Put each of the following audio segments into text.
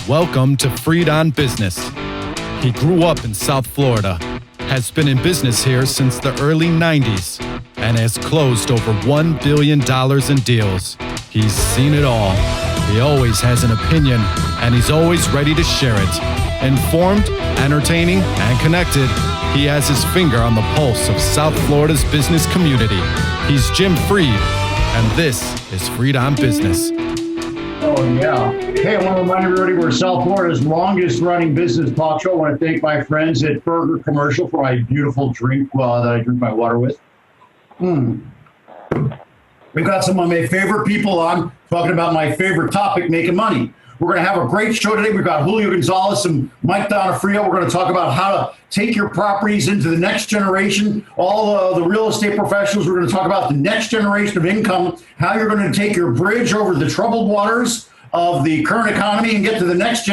Welcome to Freed on Business. He grew up in South Florida, has been in business here since the early 90s, and has closed over $1 billion in deals. He's seen it all. He always has an opinion, and he's always ready to share it. Informed, entertaining, and connected, he has his finger on the pulse of South Florida's business community. He's Jim Freed, and this is Freed on Business. Oh, yeah. Hey, I want to remind everybody we're South Florida's longest running business talk show. I want to thank my friends at Burger Commercial for my beautiful drink that I drink my water with. We've got some of my favorite people on talking about my favorite topic, making money. We're going to have a great show today. We've got Julio Gonzalez and Mike Donofrio. We're going to talk about how to take your properties into the next generation. All the real estate professionals, we're going to talk about the next generation of income, how you're going to take your bridge over the troubled waters of the current economy and get to the next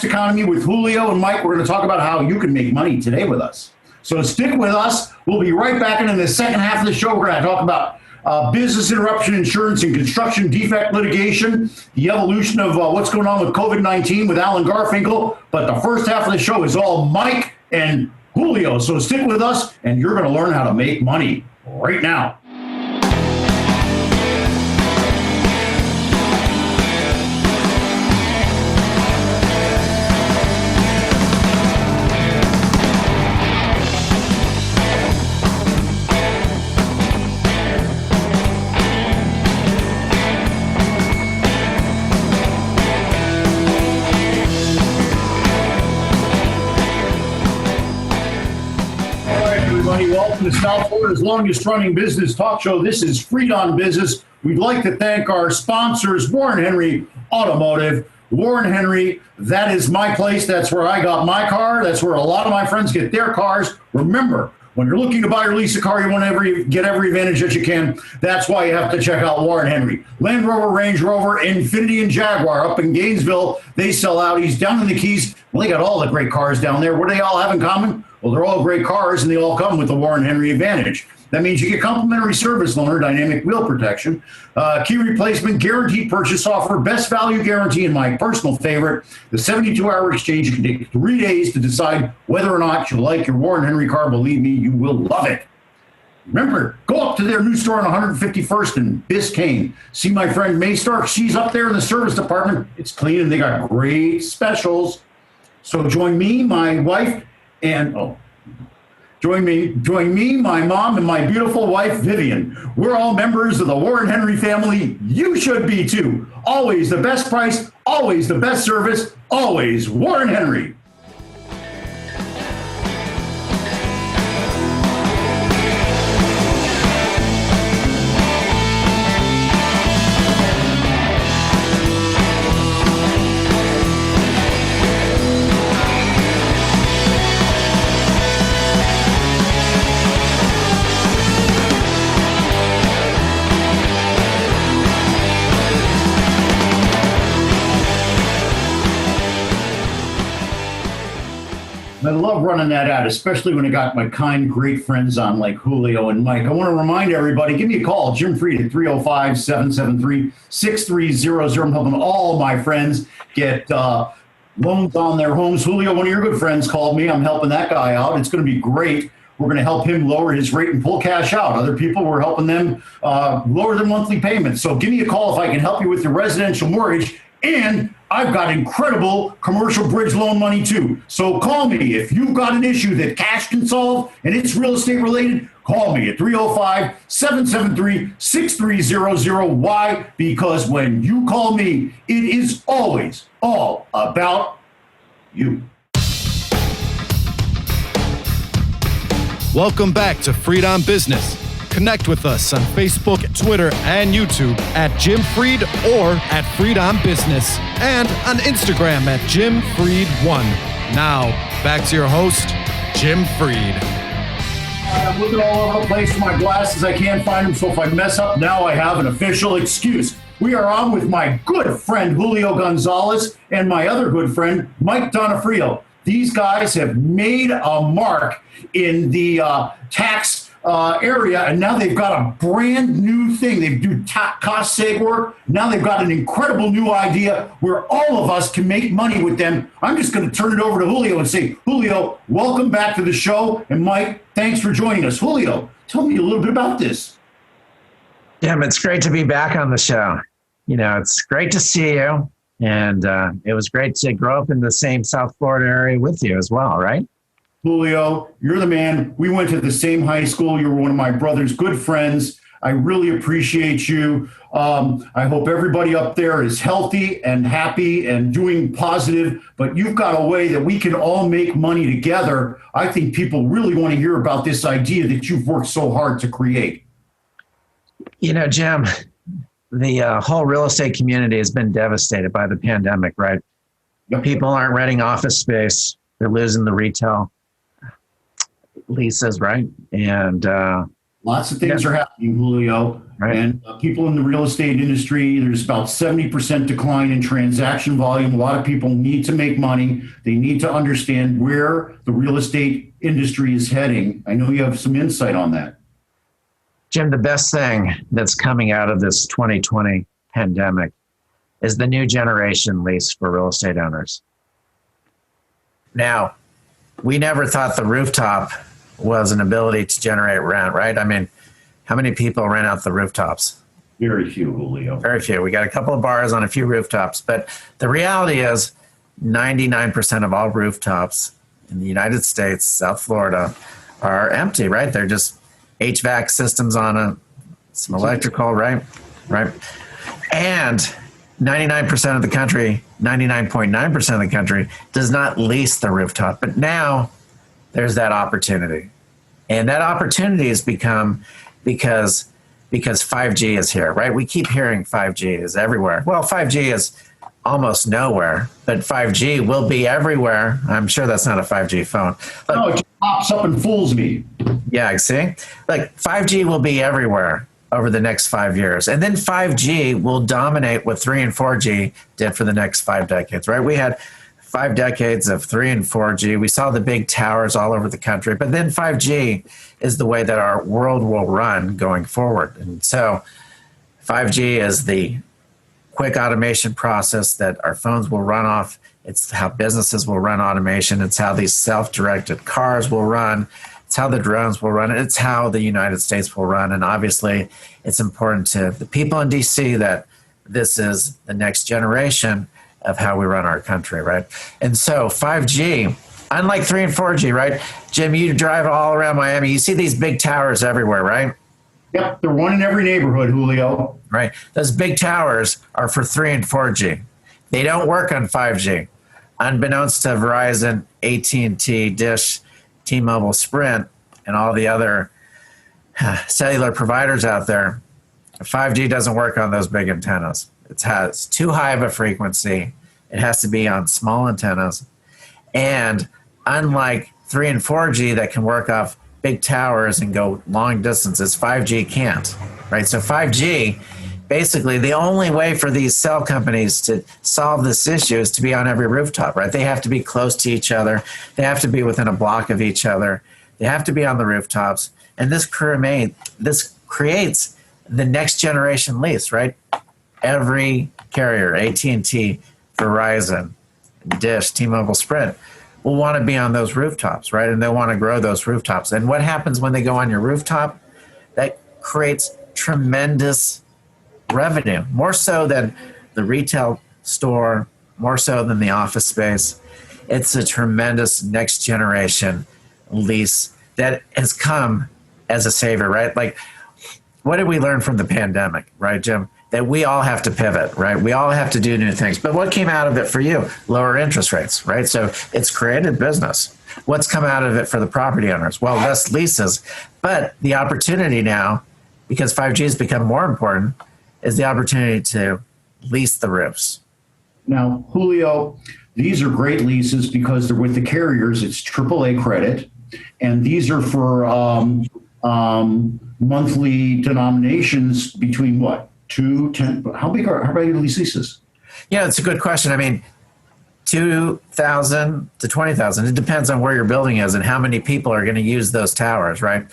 economy with Julio and Mike. We're going to talk about how you can make money today with us. So stick with us. We'll be right back. And in the second half of the show, we're going to talk about business interruption insurance and construction defect litigation, the evolution of what's going on with COVID-19 with Alan Garfinkel. But the first half of the show is all Mike and Julio. So stick with us, and you're going to learn how to make money right now. Welcome to South Florida's longest running business talk show. This is Freed on Business. We'd like to thank our sponsors, Warren Henry Automotive. Warren Henry, that is my place. That's where I got my car. That's where a lot of my friends get their cars. Remember, when you're looking to buy or lease a car, you want to get every advantage that you can. That's why you have to check out Warren Henry. Land Rover, Range Rover, Infiniti, and Jaguar up in Gainesville. They sell Audis down in the Keys. Well, they got all the great cars down there. What do they all have in common? Well, they're all great cars, and they all come with the Warren Henry Advantage. That means you get complimentary service loaner, dynamic wheel protection, key replacement, guaranteed purchase offer, best value guarantee, and my personal favorite, the 72-hour exchange. You can take 3 days to decide whether or not you like your Warren Henry car. Believe me, you will love it. Remember, go up to their new store on 151st in Biscayne. See my friend May Stark. She's up there in the service department. It's clean, and they got great specials. So join me, my wife, join me, my mom, and my beautiful wife, Vivian. We're all members of the Warren Henry family. You should be too. Always the best price, always the best service, always Warren Henry. I love running that ad, especially when I got my kind, great friends on like Julio and Mike. I want to remind everybody, give me a call, Jim Freed at 305-773-6300. I'm helping all my friends get loans on their homes. Julio, one of your good friends, called me. I'm helping that guy out. It's going to be great. We're going to help him lower his rate and pull cash out. Other people, we're helping them lower their monthly payments. So give me a call if I can help you with your residential mortgage. And I've got incredible commercial bridge loan money too. So call me if you've got an issue that cash can solve and it's real estate related. Call me at 305-773-6300. Why? Because when you call me, it is always all about you. Welcome back to Freed on Business. Connect with us on Facebook, Twitter, and YouTube at Jim Freed or at Freed on Business, and on Instagram at Jim Freed1. Now, back to your host, Jim Freed. I'm looking all over the place for my glasses. I can't find them, so if I mess up now, I have an official excuse. We are on with my good friend, Julio Gonzalez, and my other good friend, Mike Donofrio. These guys have made a mark in the tax area, and now they've got a brand new thing. They do cost save work. Now they've got an incredible new idea where all of us can make money with them. I'm just going to turn it over to Julio and say, Julio, welcome back to the show. And Mike, thanks for joining us. Julio, tell me a little bit about this. Jim, it's great to be back on the show. You know, it's great to see you. And it was great to grow up in the same South Florida area with you as well, right? Julio, you're the man. We went to the same high school. You were one of my brother's good friends. I really appreciate you. I hope everybody up there is healthy and happy and doing positive, but you've got a way that we can all make money together. I think people really want to hear about this idea that you've worked so hard to create. You know, Jim, the whole real estate community has been devastated by the pandemic, right? Yep. People aren't renting office space. They're losing the retail leases, right? And lots of things are happening, Julio. Right. And people in the real estate industry, there's about 70% decline in transaction volume. A lot of people need to make money. They need to understand where the real estate industry is heading. I know you have some insight on that. Jim, the best thing that's coming out of this 2020 pandemic is the new generation lease for real estate owners. Now, we never thought the rooftop was an ability to generate rent, right? I mean, how many people rent out the rooftops? Very few, Julio. Very few. We got a couple of bars on a few rooftops, but the reality is 99% of all rooftops in the United States, South Florida, are empty, right? They're just HVAC systems on some electrical, right? Right. And 99% of the country, 99.9% of the country does not lease the rooftop. But now there's that opportunity. And that opportunity has become because 5G is here, right? We keep hearing 5G is everywhere. Well, 5G is almost nowhere, but 5G will be everywhere. I'm sure that's not a 5G phone. But, no, it just pops up and fools me. Yeah, see? Like 5G will be everywhere over the next 5 years. And then 5G will dominate what 3 and 4G did for the next 5 decades, right? We had 5 decades of 3 and 4G. We saw the big towers all over the country, but then 5G is the way that our world will run going forward. And so 5G is the quick automation process that our phones will run off. It's how businesses will run automation. It's how these self-directed cars will run. It's how the drones will run. It's how the United States will run. And obviously, it's important to the people in D.C. that this is the next generation of how we run our country, right? And so 5G, unlike 3 and 4G, right? Jim, you drive all around Miami. You see these big towers everywhere, right? Yep, they're one in every neighborhood, Julio. Right. Those big towers are for 3 and 4G. They don't work on 5G. Unbeknownst to Verizon, AT&T, Dish, T-Mobile, Sprint, and all the other cellular providers out there, 5G doesn't work on those big antennas. It has too high of a frequency. It has to be on small antennas. And unlike 3 and 4G that can work off big towers and go long distances, 5G can't, right? So 5G, basically the only way for these cell companies to solve this issue is to be on every rooftop, right? They have to be close to each other. They have to be within a block of each other. They have to be on the rooftops. And this creates the next generation lease, right? Every carrier, AT&T, Verizon, Dish, T-Mobile, Sprint, will want to be on those rooftops, right? And they want to grow those rooftops. And what happens when they go on your rooftop? That creates tremendous revenue, more so than the retail store, more so than the office space. It's a tremendous next generation lease that has come as a savior, right? Like, what did we learn from the pandemic, right, Jim? That we all have to pivot, right? We all have to do new things. But what came out of it for you? Lower interest rates, right? So it's created business. What's come out of it for the property owners? Well, less leases. But the opportunity now, because 5G has become more important, is the opportunity to lease the roofs. Now, Julio, these are great leases because they're with the carriers. It's AAA credit. And these are for monthly denominations between what? 2, 10, how big are these leases? Yeah, it's a good question. I mean, 2,000 to 20,000. It depends on where your building is and how many people are going to use those towers, right?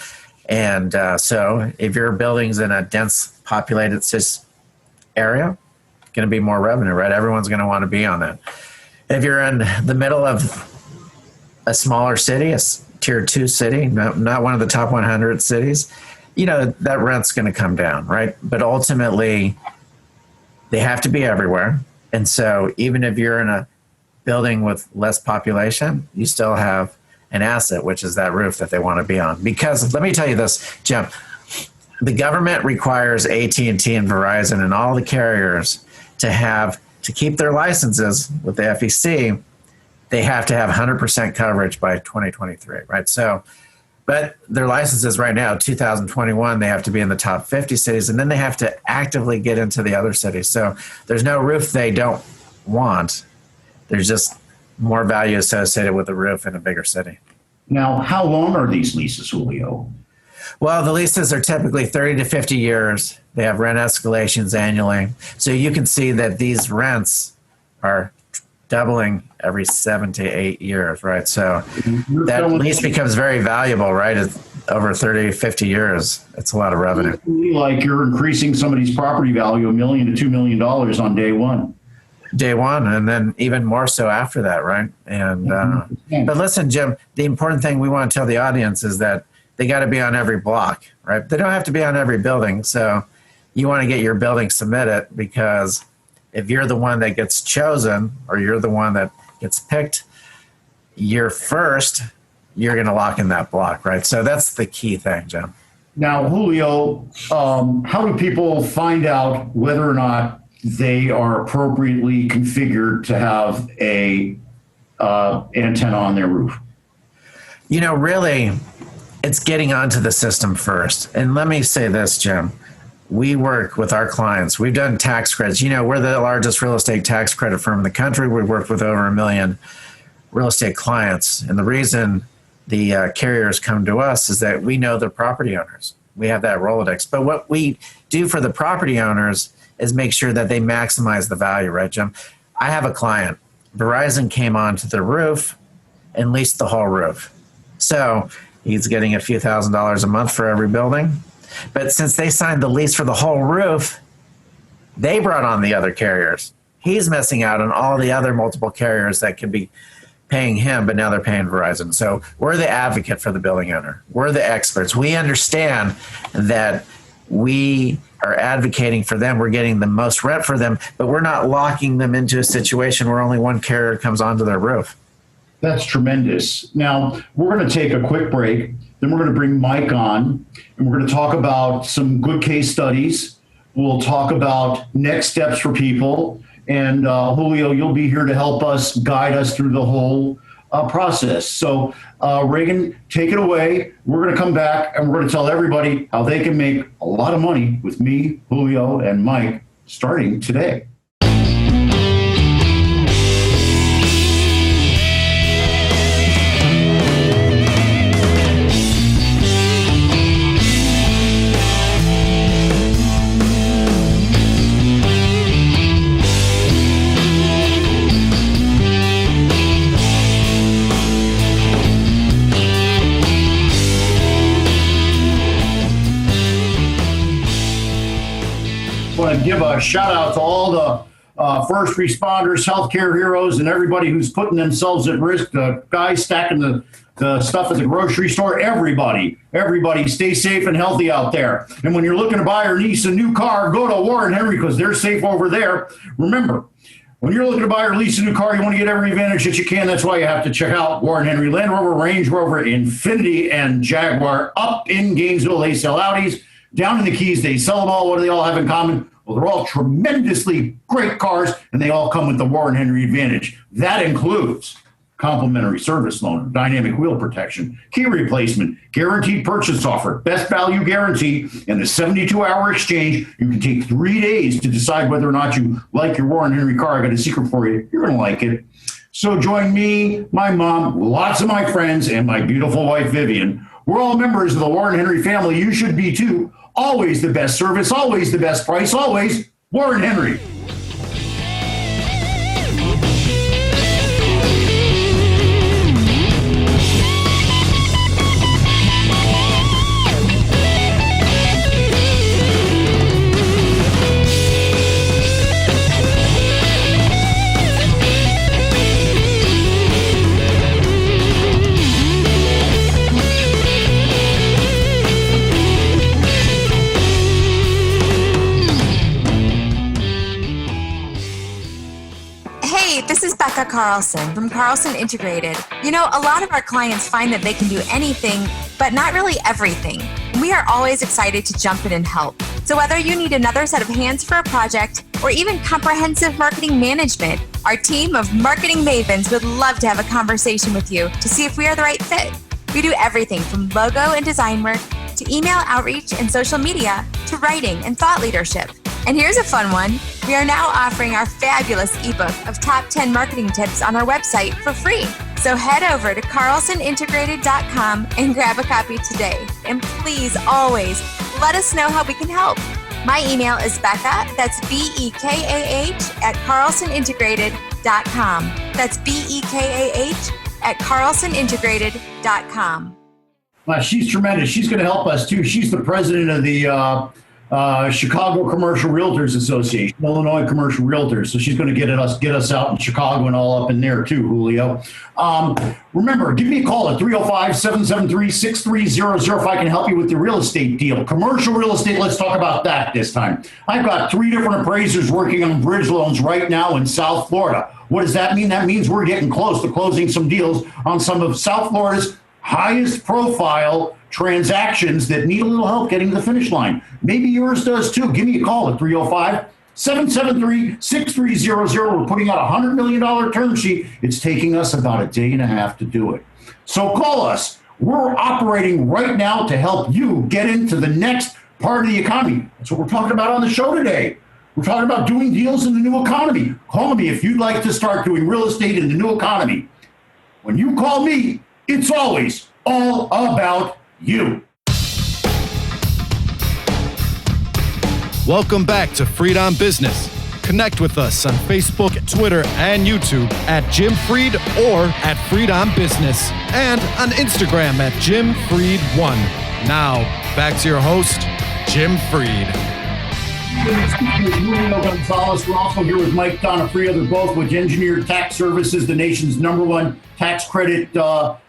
And so if your building's in a dense populated area, it's going to be more revenue, right? Everyone's going to want to be on that. If you're in the middle of a smaller city, a tier 2 city, not one of the top 100 cities, that rent's going to come down, right? But ultimately, they have to be everywhere. And so even if you're in a building with less population, you still have an asset, which is that roof that they want to be on. Because let me tell you this, Jim, the government requires AT&T and Verizon and all the carriers to keep their licenses with the FEC. They have to have 100% coverage by 2023, right? So, but their licenses right now, 2021, they have to be in the top 50 cities, and then they have to actively get into the other cities. So there's no roof they don't want. There's just more value associated with the roof in a bigger city. Now, how long are these leases, Julio? Well, the leases are typically 30 to 50 years. They have rent escalations annually. So you can see that these rents are doubling every 7 to 8 years, right? So that lease becomes very valuable, right? It's over 30, 50 years. It's a lot of revenue. Like you're increasing somebody's property value $1 million to $2 million on day one. Day one, and then even more so after that, right? And but listen, Jim, the important thing we want to tell the audience is that they got to be on every block, right? They don't have to be on every building. So you want to get your building submitted, because if you're the one that gets chosen or you're the one that gets picked, you're first, you're going to lock in that block, right? So that's the key thing, Jim. Now, Julio, how do people find out whether or not they are appropriately configured to have a antenna on their roof? Really, it's getting onto the system first. And let me say this, Jim. We work with our clients. We've done tax credits. We're the largest real estate tax credit firm in the country. We work with over 1 million real estate clients. And the reason the carriers come to us is that we know their property owners. We have that Rolodex. But what we do for the property owners is make sure that they maximize the value, right, Jim? I have a client. Verizon came onto the roof and leased the whole roof. So he's getting a few $1,000s a month for every building. But since they signed the lease for the whole roof, they brought on the other carriers. He's missing out on all the other multiple carriers that could be paying him, but now they're paying Verizon. So we're the advocate for the building owner. We're the experts. We understand that we are advocating for them. We're getting the most rent for them, but we're not locking them into a situation where only one carrier comes onto their roof. That's tremendous. Now, we're going to take a quick break. Then we're going to bring Mike on, and we're going to talk about some good case studies. We'll talk about next steps for people. And Julio, you'll be here to help us, guide us through the whole process. So Reagan, take it away. We're going to come back and we're going to tell everybody how they can make a lot of money with me, Julio, and Mike starting today. Give a shout out to all the first responders, healthcare heroes, and everybody who's putting themselves at risk. The guys stacking the stuff at the grocery store. Everybody stay safe and healthy out there. And when you're looking to buy or lease a new car, go to Warren Henry because they're safe over there. Remember, when you're looking to buy or lease a new car, you want to get every advantage that you can. That's why you have to check out Warren Henry Land Rover, Range Rover, Infiniti, and Jaguar. Up in Gainesville, they sell Audis. Down in the Keys, they sell them all. What do they all have in common? Well, they're all tremendously great cars, and they all come with the Warren Henry advantage. That includes complimentary service loaner, dynamic wheel protection, key replacement, guaranteed purchase offer, best value guarantee, and the 72-hour exchange. You can take 3 days to decide whether or not you like your Warren Henry car. I got a secret for you. You're going to like it. So join me, my mom, lots of my friends, and my beautiful wife, Vivian. We're all members of the Warren Henry family. You should be too. Always the best service, always the best price, always Warren Henry. Hey, this is Becca Carlson from Carlson Integrated. You know, a lot of our clients find that they can do anything, but not really everything. We are always excited to jump in and help. So whether you need another set of hands for a project or even comprehensive marketing management, our team of marketing mavens would love to have a conversation with you to see if we are the right fit. We do everything from logo and design work to email outreach and social media to writing and thought leadership. And here's a fun one. We are now offering our fabulous ebook of top 10 marketing tips on our website for free. So head over to carlsonintegrated.com and grab a copy today. And please always let us know how we can help. My email is Becca, that's BEKAH at carlsonintegrated.com. That's BEKAH at carlsonintegrated.com. She's tremendous. She's going to help us too. She's the president of the Chicago Commercial Realtors Association, Illinois Commercial Realtors. So she's going to get us out in Chicago and all up in there too, Julio. Remember, give me a call at 305-773-6300 if I can help you with the real estate deal. Commercial real estate, let's talk about that this time. I've got 3 different appraisers working on bridge loans right now in South Florida. What does that mean? That means we're getting close to closing some deals on some of South Florida's highest profile transactions that need a little help getting to the finish line. Maybe yours does too. Give me a call at 305-773-6300. We're putting out a $100 million term sheet. It's taking us about a day and a half to do it. So call us. We're operating right now to help you get into the next part of the economy. That's what we're talking about on the show today. We're talking about doing deals in the new economy. Call me if you'd like to start doing real estate in the new economy. When you call me, it's always all about you. Welcome back to Freed on Business. Connect with us on Facebook, Twitter, and YouTube at Jim Freed or at Freed on Business, and on Instagram at Jim Freed1. Now, back to your host, Jim Freed. Julio Gonzalez. We're also here with Mike Donofrio. They're both with Engineered Tax Services, the nation's #1 tax credit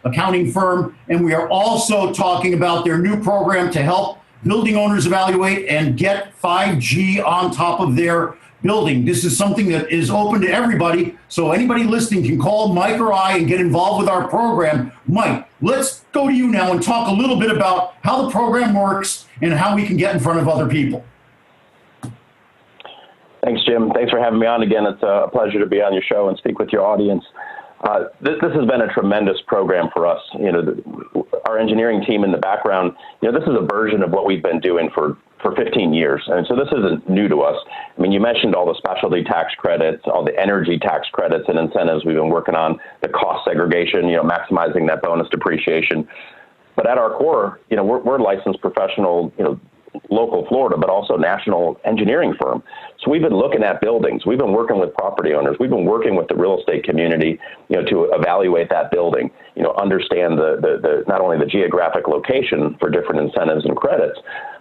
accounting firm. And we are also talking about their new program to help building owners evaluate and get 5G on top of their building. This is something that is open to everybody. So anybody listening can call Mike or I and get involved with our program. Mike, let's go to you now and talk a little bit about how the program works and how we can get in front of other people. Thanks, Jim. Thanks for having me on again. It's a pleasure to be on your show and speak with your audience. This has been a tremendous program for us. You know, our engineering team in the background, you know, this is a version of what we've been doing for 15 years. And so this isn't new to us. I mean, you mentioned all the specialty tax credits, all the energy tax credits and incentives we've been working on, the cost segregation, you know, maximizing that bonus depreciation. But at our core, you know, we're a licensed professional, you know, local Florida, but also national engineering firm. So we've been looking at buildings. We've been working with property owners. We've been working with the real estate community, you know, to evaluate that building, you know, understand the not only the geographic location for different incentives and credits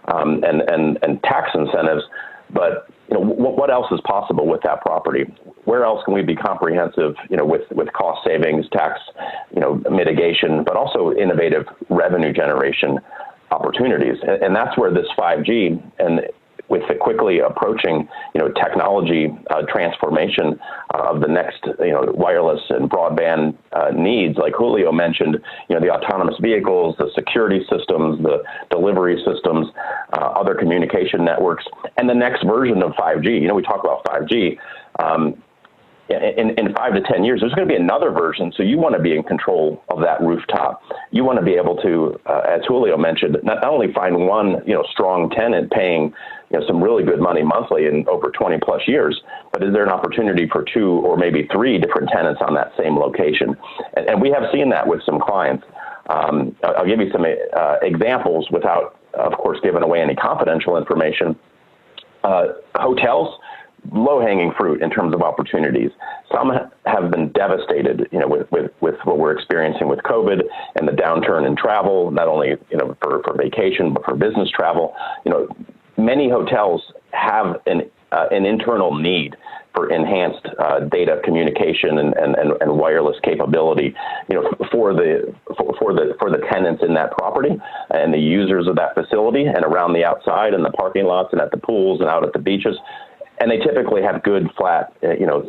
and tax incentives, but, you know, what else is possible with that property? Where else can we be comprehensive, you know, with cost savings, tax, you know, mitigation, but also innovative revenue generation opportunities. And that's where this 5G and with the quickly approaching, you know, technology transformation of the next, you know, wireless and broadband needs, like Julio mentioned, you know, the autonomous vehicles, the security systems, the delivery systems, other communication networks, and the next version of 5G. You know, we talk about 5G. In 5 to 10 years, there's going to be another version. So you want to be in control of that rooftop. You want to be able to, as Julio mentioned, not only find one, you know, strong tenant paying, you know, some really good money monthly in over 20 plus years, but is there an opportunity for 2 or maybe 3 different tenants on that same location? And we have seen that with some clients. I'll give you some examples without, of course, giving away any confidential information. Hotels, low-hanging fruit in terms of opportunities. Some have been devastated, you know, with what we're experiencing with COVID and the downturn in travel, not only, you know, for vacation, but for business travel. You know, many hotels have an internal need for enhanced data communication and wireless capability, you know, for the tenants in that property and the users of that facility and around the outside and the parking lots and at the pools and out at the beaches. and they typically have good, flat,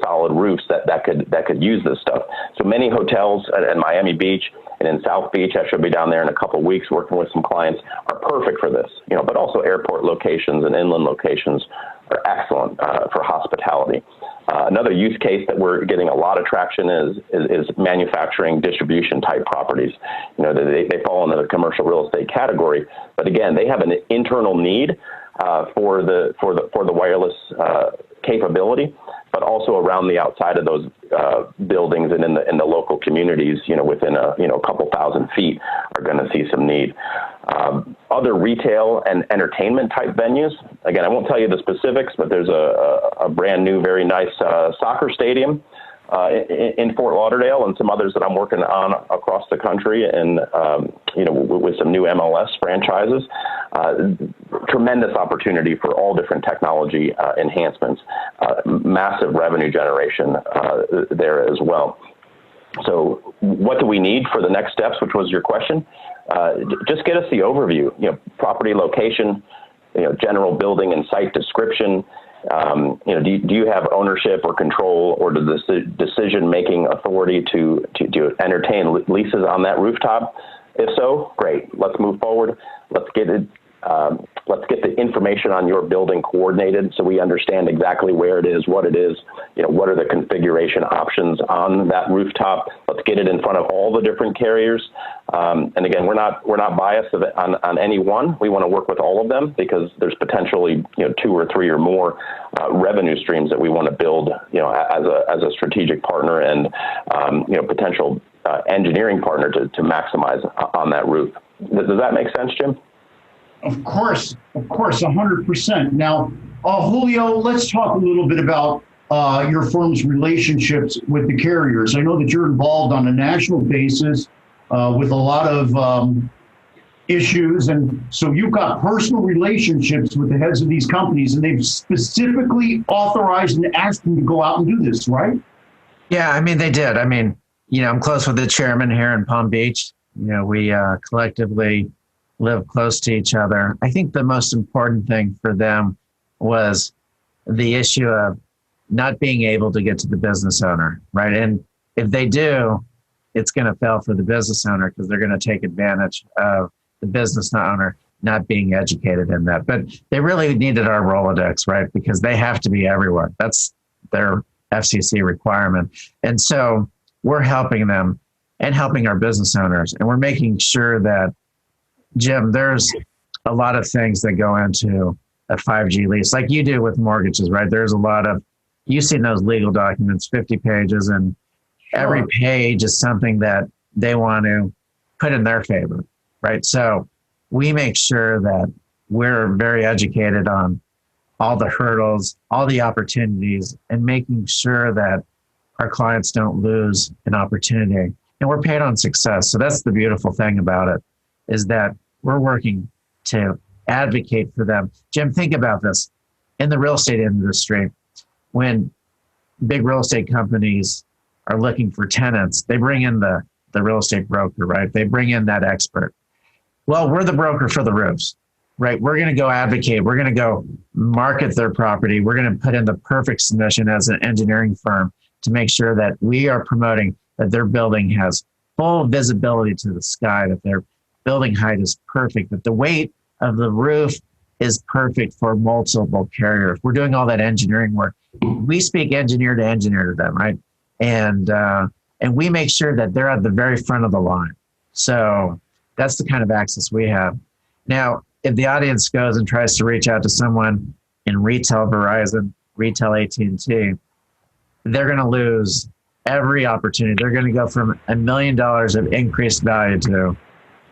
solid roofs that could use this stuff. So many hotels at Miami Beach and in South Beach, I should be down there in a couple of weeks working with some clients, are perfect for this. But also airport locations and inland locations are excellent for hospitality. Another use case that we're getting a lot of traction is manufacturing distribution type properties. They fall into the commercial real estate category, but again, they have an internal need for the wireless capability, but also around the outside of those buildings and in the local communities, within a couple thousand feet, are going to see some need. Other retail and entertainment type venues. Again, I won't tell you the specifics, but there's a brand new, very nice soccer stadium in Fort Lauderdale, and some others that I'm working on across the country, and with some new MLS franchises. Tremendous opportunity for all different technology enhancements, massive revenue generation there as well. So what do we need for the next steps, which was your question? Just get us the overview, property location, general building and site description. Do you have ownership or control or the decision-making authority to entertain leases on that rooftop? If so, great. Let's move forward. Let's get it. Let's get the information on your building coordinated so we understand exactly where it is, what are the configuration options on that rooftop. Let's get it in front of all the different carriers. And again, we're not biased on any one. We want to work with all of them because there's potentially 2 or 3 or more revenue streams that we want to build as a strategic partner and potential engineering partner to maximize on that roof. Does that make sense, Jim? Of course, 100%. Now, Julio, let's talk a little bit about your firm's relationships with the carriers. I know that you're involved on a national basis with a lot of issues, and so you've got personal relationships with the heads of these companies, and they've specifically authorized and asked them to go out and do this, right? Yeah, I mean, they did. I mean, I'm close with the chairman here in Palm Beach. We collectively live close to each other. I think the most important thing for them was the issue of not being able to get to the business owner, right? And if they do, it's going to fail for the business owner because they're going to take advantage of the business owner not being educated in that. But they really needed our Rolodex, right? Because they have to be everywhere. That's their FCC requirement. And so we're helping them and helping our business owners. And we're making sure that, Jim, there's a lot of things that go into a 5G lease, like you do with mortgages, right? There's a lot of, you've seen those legal documents, 50 pages, and every page is something that they want to put in their favor, right? So we make sure that we're very educated on all the hurdles, all the opportunities, and making sure that our clients don't lose an opportunity. And we're paid on success. So that's the beautiful thing about it, is that we're working to advocate for them. Jim, think about this. In the real estate industry, when big real estate companies are looking for tenants, they bring in the real estate broker, right? They bring in that expert. Well, we're the broker for the roofs, right? We're going to go advocate. We're going to go market their property. We're going to put in the perfect submission as an engineering firm to make sure that we are promoting that their building has full visibility to the sky, that their building height is perfect, that the weight of the roof is perfect for multiple carriers. We're doing all that engineering work. We speak engineer to them, right? And we make sure that they're at the very front of the line. So that's the kind of access we have. Now, if the audience goes and tries to reach out to someone in retail Verizon, retail AT&T, they're going to lose every opportunity. They're going to go from $1 million of increased value to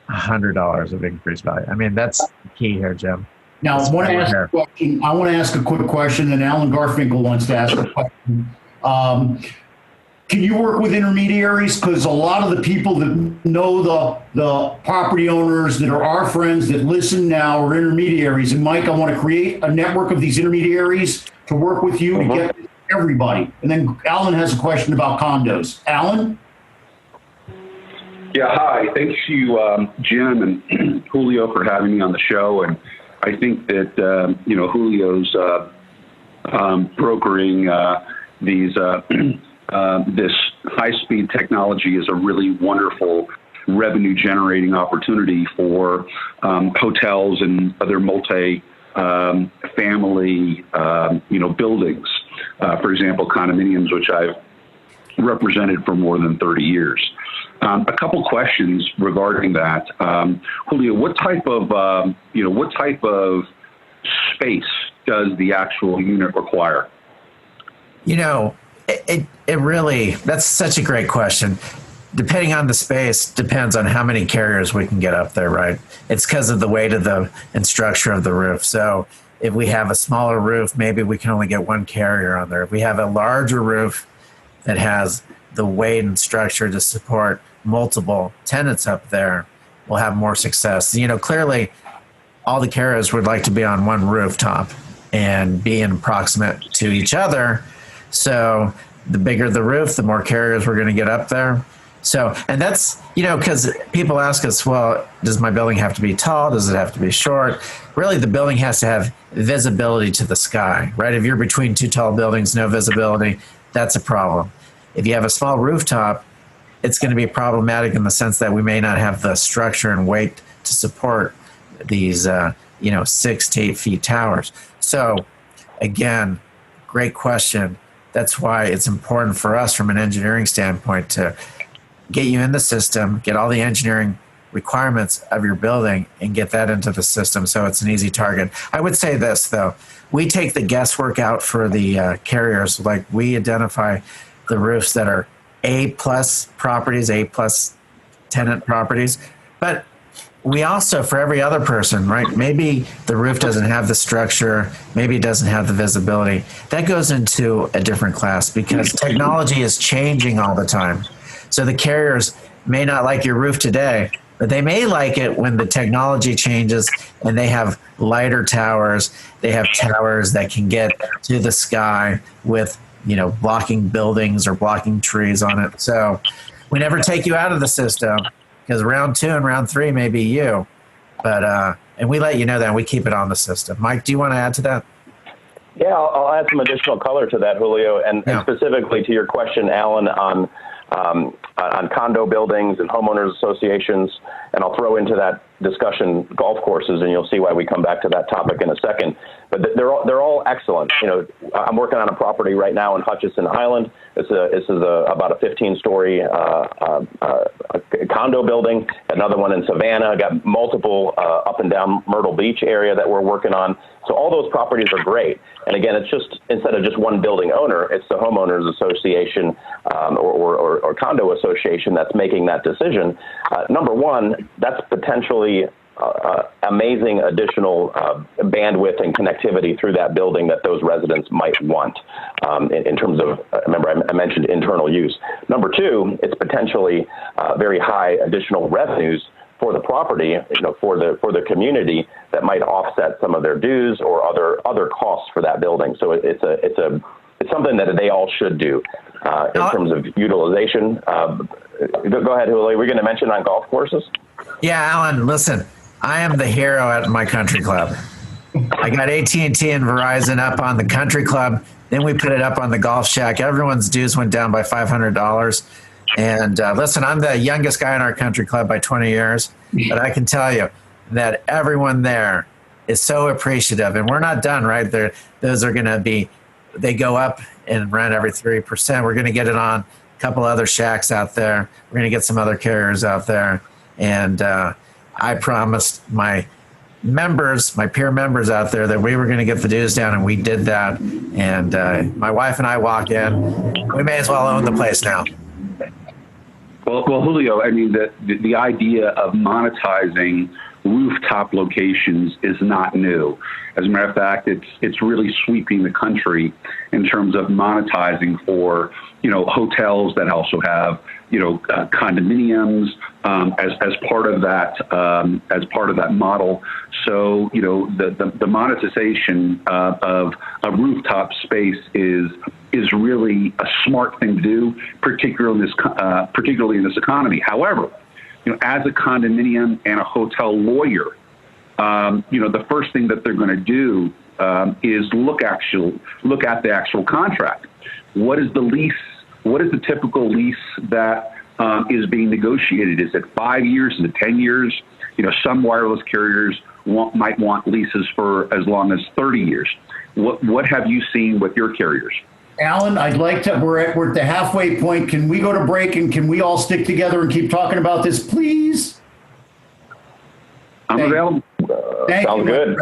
$100 of increased value. I mean, that's the key here, Jim. Now, I want to ask a quick question, and Alan Garfinkel wants to ask a question. Can you work with intermediaries? Because a lot of the people that know the property owners that are our friends that listen now are intermediaries. And Mike, I want to create a network of these intermediaries to work with you to get everybody. And then Alan has a question about condos. Alan? Yeah, hi. Thanks you, Jim and Julio, for having me on the show. And I think that, Julio's brokering this high-speed technology is a really wonderful revenue-generating opportunity for hotels and other multi-family, buildings. For example, condominiums, which I've represented for more than 30 years. A couple questions regarding that. Julio, what type of space does the actual unit require? It really, that's such a great question. Depending on the space, depends on how many carriers we can get up there, right? It's because of the weight of and structure of the roof. So if we have a smaller roof, maybe we can only get one carrier on there. If we have a larger roof that has the weight and structure to support multiple tenants up there, we'll have more success. Clearly, all the carriers would like to be on one rooftop and be in proximate to each other. So the bigger the roof, the more carriers we're going to get up there. So, and that's, because people ask us, well, does my building have to be tall? Does it have to be short? Really, the building has to have visibility to the sky, right? If you're between two tall buildings, no visibility, that's a problem. If you have a small rooftop, it's going to be problematic in the sense that we may not have the structure and weight to support these, 6 to 8 feet towers. So again, great question. That's why it's important for us from an engineering standpoint to get you in the system, get all the engineering requirements of your building and get that into the system so it's an easy target. I would say this, though. We take the guesswork out for the carriers. Like, we identify the roofs that are A-plus properties, A-plus tenant properties. But we also, for every other person, right, maybe the roof doesn't have the structure, maybe it doesn't have the visibility. That goes into a different class because technology is changing all the time. So the carriers may not like your roof today, but they may like it when the technology changes and they have lighter towers. They have towers that can get to the sky with, blocking buildings or blocking trees on it. So we never take you out of the system because round 2 and round 3 may be you. But, and we let you know that and we keep it on the system. Mike, do you want to add to that? Yeah, I'll add some additional color to that, Julio, and specifically to your question, Alan, on condo buildings and homeowners associations, and I'll throw into that discussion golf courses, and you'll see why we come back to that topic in a second. But they're all excellent. I'm working on a property right now in Hutchinson Island. This is about a 15-story condo building. Another one in Savannah. I got multiple up and down Myrtle Beach area that we're working on. So all those properties are great. And again, it's just, instead of just one building owner, it's the homeowners association or condo association that's making that decision. Number one, that's potentially amazing additional bandwidth and connectivity through that building that those residents might want in terms of, remember I mentioned internal use. Number two, it's potentially very high additional revenues for the property, for the community that might offset some of their dues or other costs for that building. So it's something that they all should do in terms of utilization. Go ahead, Julio. We're going to mention on golf courses. Yeah, Alan, listen, I am the hero at my country club. I got AT&T and Verizon up on the country club. Then we put it up on the golf shack. Everyone's dues went down by $500. And listen, I'm the youngest guy in our country club by 20 years, but I can tell you that everyone there is so appreciative. And we're not done, right? Those are going to be, they go up and rent every 3%. We're going to get it on a couple other shacks out there. We're going to get some other carriers out there. And I promised my members, my peer members out there, that we were going to get the dues down, and we did that. And my wife and I walk in. We may as well own the place now. Well, Julio, I mean, the idea of monetizing rooftop locations is not new. As a matter of fact, it's really sweeping the country in terms of monetizing for, hotels that also have, condominiums as part of that model. So, the monetization of a rooftop space is really a smart thing to do, particularly in this economy. However, as a condominium and a hotel lawyer, the first thing that they're going to do is look at the actual contract. What is the lease? What is the typical lease that is being negotiated? Is it 5 years? Is it 10 years? Some wireless carriers might want leases for as long as 30 years. What have you seen with your carriers? Alan, I'd like to, we're at the halfway point. Can we go to break and can we all stick together and keep talking about this, please? I'm available. Sounds good.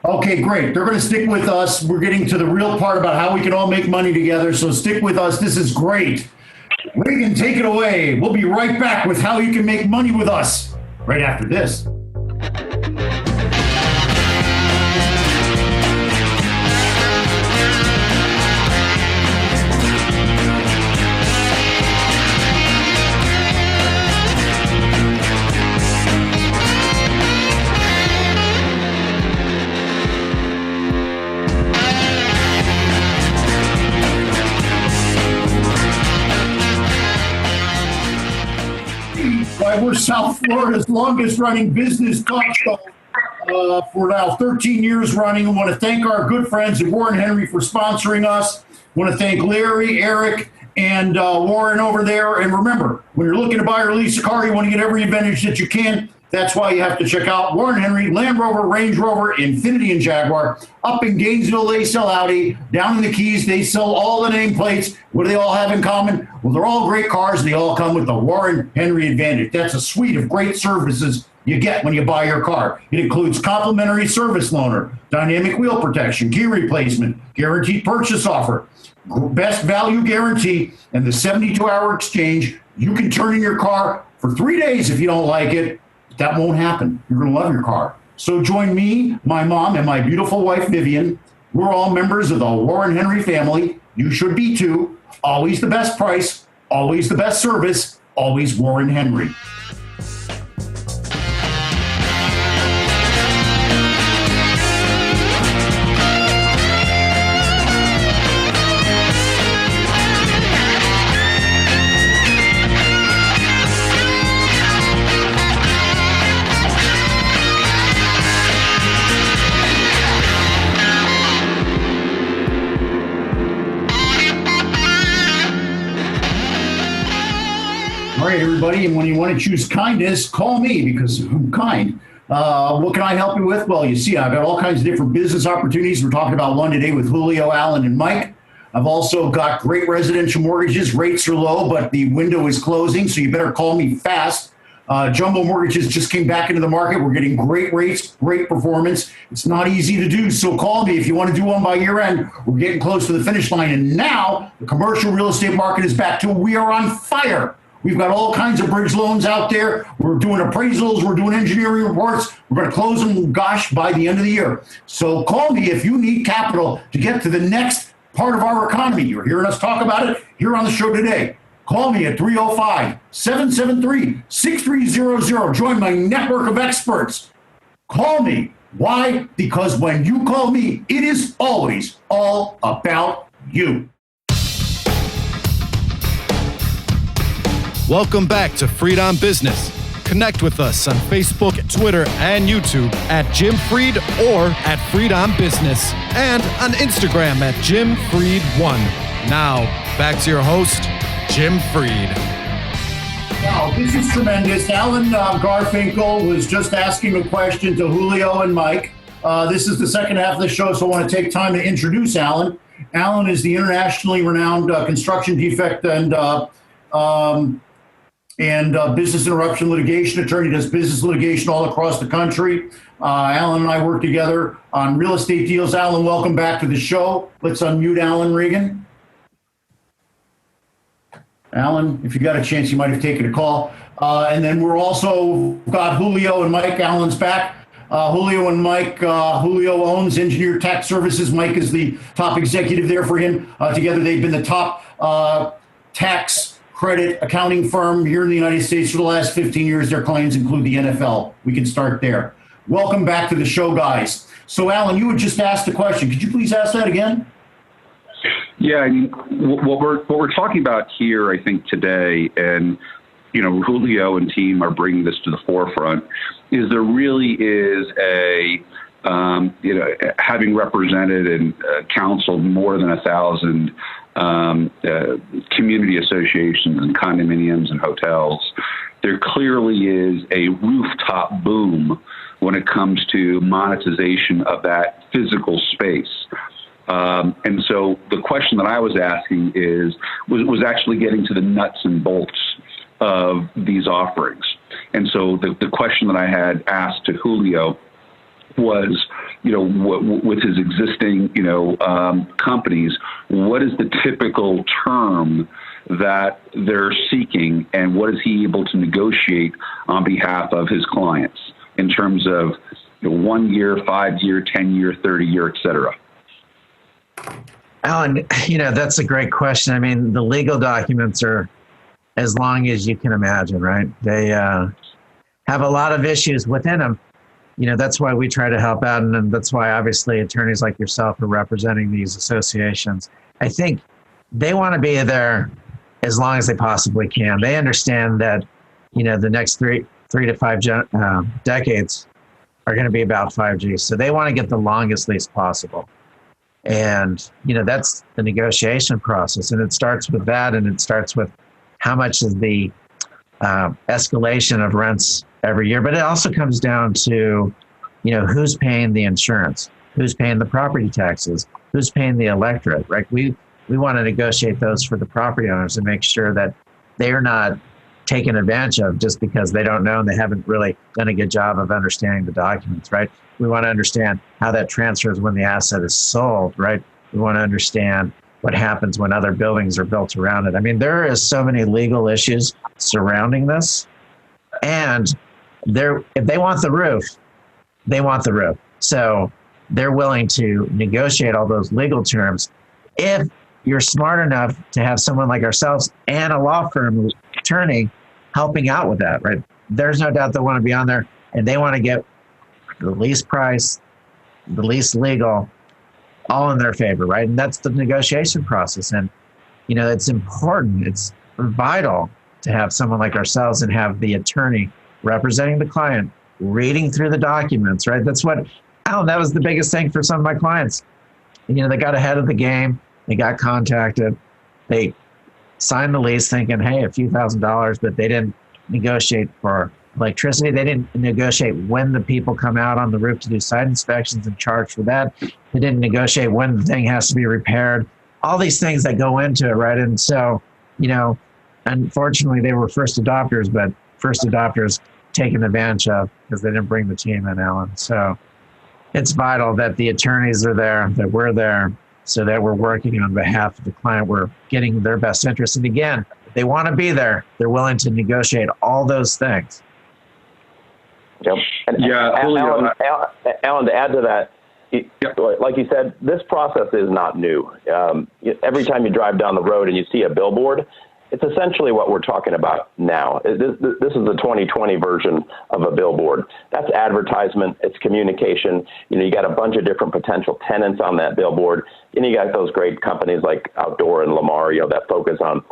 Okay, great. They're going to stick with us. We're getting to the real part about how we can all make money together. So stick with us. This is great. Reagan, take it away. We'll be right back with how you can make money with us right after this. We're South Florida's longest running business talk show for now 13 years running. I want to thank our good friends at Warren Henry for sponsoring us. I want to thank Larry, Eric, and Warren over there. And remember, when you're looking to buy or lease a car, you want to get every advantage that you can. That's why you have to check out Warren Henry, Land Rover, Range Rover, Infiniti, and Jaguar. Up in Gainesville, they sell Audi. Down in the Keys, they sell all the nameplates. What do they all have in common? Well, they're all great cars, and they all come with the Warren Henry Advantage. That's a suite of great services you get when you buy your car. It includes complimentary service loaner, dynamic wheel protection, key replacement, guaranteed purchase offer, best value guarantee, and the 72-hour exchange. You can turn in your car for 3 days if you don't like it. That won't happen. You're going to love your car. So join me, my mom, and my beautiful wife, Vivian. We're all members of the Warren Henry family. You should be too. Always the best price, always the best service, always Warren Henry. All right, everybody, and when you want to choose kindness, call me because I'm kind. What can I help you with? Well, you see, I've got all kinds of different business opportunities. We're talking about one today with Julio, Alan, and Mike. I've also got great residential mortgages. Rates are low, but the window is closing, so you better call me fast. Jumbo mortgages just came back into the market. We're getting great rates, great performance. It's not easy to do, so call me if you want to do one by year end. We're getting close to the finish line, and now the commercial real estate market is back to we are on fire. We've got all kinds of bridge loans out there. We're doing appraisals. We're doing engineering reports. We're going to close them, by the end of the year. So call me if you need capital to get to the next part of our economy. You're hearing us talk about it here on the show today. Call me at 305-773-6300. Join my network of experts. Call me. Why? Because when you call me, it is always all about you. Welcome back to Freed on Business. Connect with us on Facebook, Twitter, and YouTube at Jim Freed or at Freed on Business, and on Instagram at Jim Freed 1. Now, back to your host, Jim Freed. Wow, this is tremendous. Alan Garfinkel was just asking a question to Julio and Mike. This is the second half of the show, so I want to take time to introduce Alan. Alan is the internationally renowned construction defect and business interruption litigation attorney, does business litigation all across the country. Alan and I work together on real estate deals. Alan, welcome back to the show. Let's unmute Alan Regan. Alan, if you got a chance, you might have taken a call. And then we're also got Julio and Mike. Alan's back. Julio and Mike. Julio owns Engineer Tax Services. Mike is the top executive there for him. Together, they've been the top tax credit accounting firm here in the United States for the last 15 years. Their clients include the NFL. We can start there. Welcome back to the show, guys. So, Alan, you had just asked a question. Could you please ask that again? Yeah, I mean, what we're talking about here, I think today, and Julio and team are bringing this to the forefront, is there really is a having represented and counseled more than 1,000 community associations and condominiums and hotels, there clearly is a rooftop boom when it comes to monetization of that physical space. And so the question that I was asking was actually getting to the nuts and bolts of these offerings. And so the question that I had asked to Julio was, with his existing, companies, what is the typical term that they're seeking, and what is he able to negotiate on behalf of his clients in terms of 1 year, 5 year, 10 year, 30 year, et cetera? Alan, that's a great question. I mean, the legal documents are as long as you can imagine, right? They have a lot of issues within them. That's why we try to help out. And that's why obviously attorneys like yourself are representing these associations. I think they want to be there as long as they possibly can. They understand that, the next three to five decades are going to be about 5G. So they want to get the longest lease possible. And, that's the negotiation process. And it starts with that. And it starts with how much is the escalation of rents every year. But it also comes down to, who's paying the insurance, who's paying the property taxes, who's paying the electorate, right? We want to negotiate those for the property owners and make sure that they're not taken advantage of just because they don't know and they haven't really done a good job of understanding the documents, right? We want to understand how that transfers when the asset is sold, right? We want to understand what happens when other buildings are built around it. I mean, there is so many legal issues surrounding this. And if they want the roof, they want the roof. So they're willing to negotiate all those legal terms. If you're smart enough to have someone like ourselves and a law firm attorney helping out with that, right? There's no doubt they want to be on there and they want to get the least price, the least legal, all in their favor, right? And that's the negotiation process. And, it's important. It's vital to have someone like ourselves and have the attorney representing the client, reading through the documents, right? That's what, Alan, that was the biggest thing for some of my clients. They got ahead of the game. They got contacted. They signed the lease thinking, hey, a few $1,000s, but they didn't negotiate for electricity. They didn't negotiate when the people come out on the roof to do site inspections and charge for that. They didn't negotiate when the thing has to be repaired. All these things that go into it, right? And so, unfortunately, they were first adopters, but first adopters taken advantage of because they didn't bring the team in, Alan. So it's vital that the attorneys are there, that we're there, so that we're working on behalf of the client. We're getting their best interest. And again, if they want to be there, they're willing to negotiate all those things. Yep. And Alan, to add to that, like you said, this process is not new. Every time you drive down the road and you see a billboard, it's essentially what we're talking about now. This is the 2020 version of a billboard. That's advertisement. It's communication. You got a bunch of different potential tenants on that billboard. And you got those great companies like Outdoor and Lamar, that focus on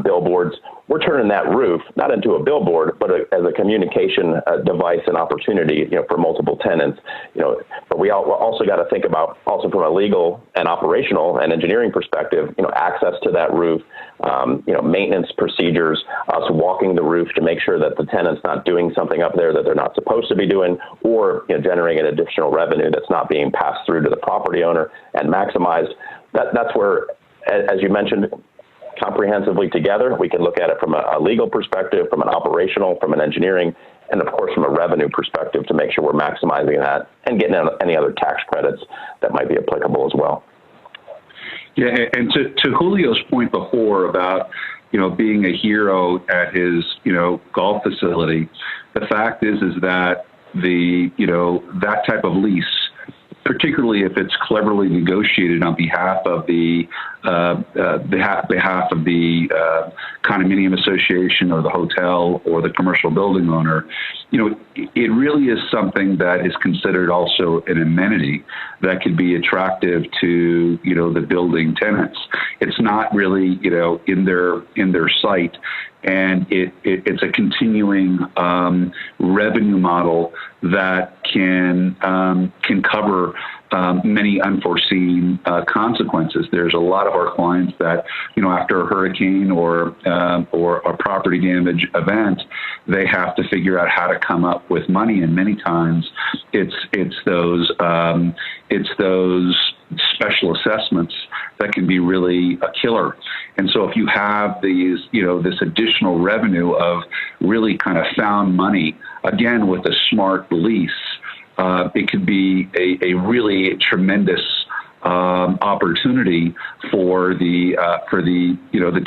billboards. We're turning that roof not into a billboard, but as a communication device and opportunity, for multiple tenants. But we also got to think about also from a legal and operational and engineering perspective, access to that roof, maintenance procedures, us walking the roof to make sure that the tenant's not doing something up there that they're not supposed to be doing, or generating an additional revenue that's not being passed through to the property owner and maximized. That's where, as you mentioned, comprehensively together, we can look at it from a legal perspective, from an operational, from an engineering, and of course from a revenue perspective to make sure we're maximizing that and getting any other tax credits that might be applicable as well. Yeah, and to Julio's point before about, being a hero at his, golf facility, the fact is that that type of lease, particularly if it's cleverly negotiated on behalf of the condominium association or the hotel or the commercial building owner, it really is something that is considered also an amenity that could be attractive to, the building tenants. It's not really, in their site, and it's a continuing revenue model that can cover many unforeseen consequences. There's a lot of our clients that, after a hurricane or a property damage event, they have to figure out how to come up with money, and many times it's those special assessments that can be really a killer. And so if you have these, this additional revenue of really kind of found money, again with a smart lease, it could be a really tremendous opportunity for the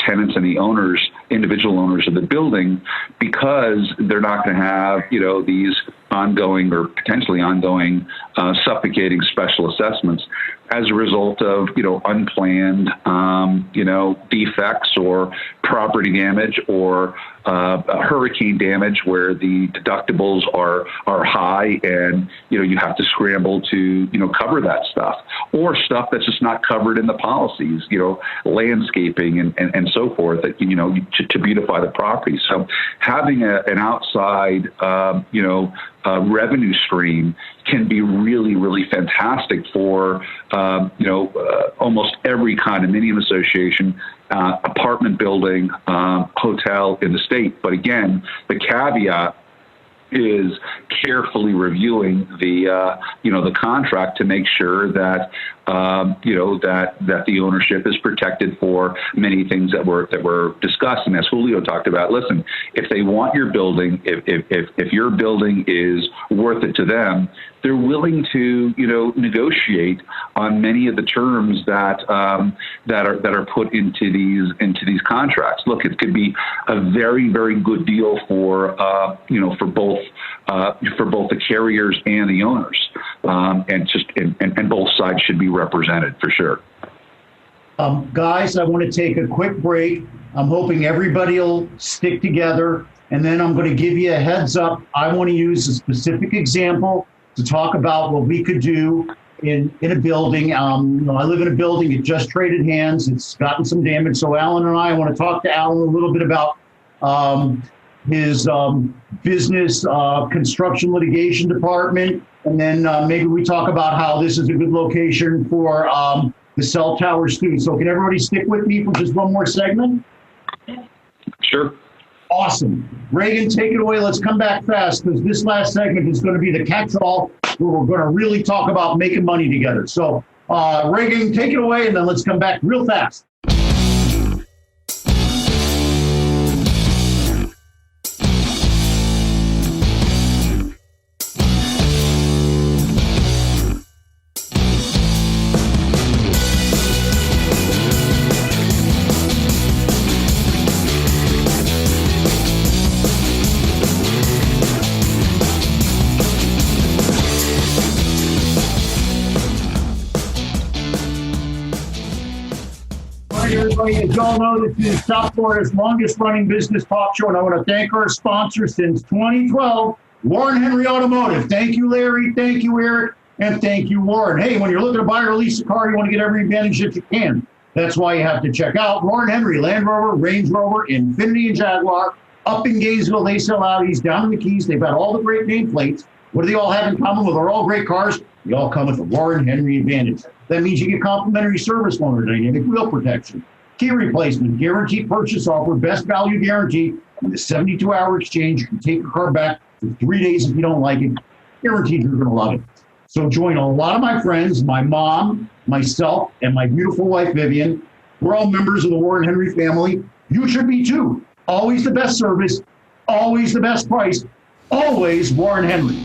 tenants and the owners, individual owners of the building, because they're not going to have these ongoing or potentially ongoing suffocating special assessments as a result of unplanned defects or property damage or hurricane damage where the deductibles are high, and you have to scramble to cover that stuff, or stuff that's just not covered in the policies, landscaping and so forth, that to beautify the property. So having an outside revenue stream can be really, really fantastic for almost every condominium association, apartment building, hotel in the state. But again, the caveat is carefully reviewing the contract to make sure that that the ownership is protected for many things that were discussed. And as Julio talked about, listen, if they want your building, if your building is worth it to them, they're willing to negotiate on many of the terms that are put into these contracts. Look, it could be a very, very good deal for both the carriers and the owners, and both sides should be represented for sure. Guys, I want to take a quick break. I'm hoping everybody will stick together, and then I'm going to give you a heads up. I want to use a specific example to talk about what we could do in a building. I live in a building. It just traded hands. It's gotten some damage. So Alan and I want to talk to Alan a little bit about his business construction litigation department. And then maybe we talk about how this is a good location for the cell towers too. So can everybody stick with me for just one more segment? Sure. Awesome. Reagan, take it away. Let's come back fast, because this last segment is going to be the catch-all, where we're going to really talk about making money together. So Reagan, take it away, and then let's come back real fast. Everybody, as y'all know, this is South Florida's longest running business talk show, and I want to thank our sponsor since 2012, Warren Henry Automotive. Thank you, Larry. Thank you, Eric. And thank you, Warren. Hey, when you're looking to buy or lease a car, you want to get every advantage that you can. That's why you have to check out Warren Henry, Land Rover, Range Rover, Infiniti, and Jaguar. Up in Gainesville, they sell Audis. Down in the Keys, they've got all the great nameplates. What do they all have in common? Well, they're all great cars. They all come with the Warren Henry advantage. That means you get complimentary service loaner, dynamic wheel protection, key replacement, guaranteed purchase offer, best value guarantee, and the 72-hour exchange. You can take your car back for 3 days if you don't like it. Guaranteed you're going to love it. So join a lot of my friends, my mom, myself, and my beautiful wife, Vivian. We're all members of the Warren Henry family. You should be too. Always the best service, always the best price, always Warren Henry.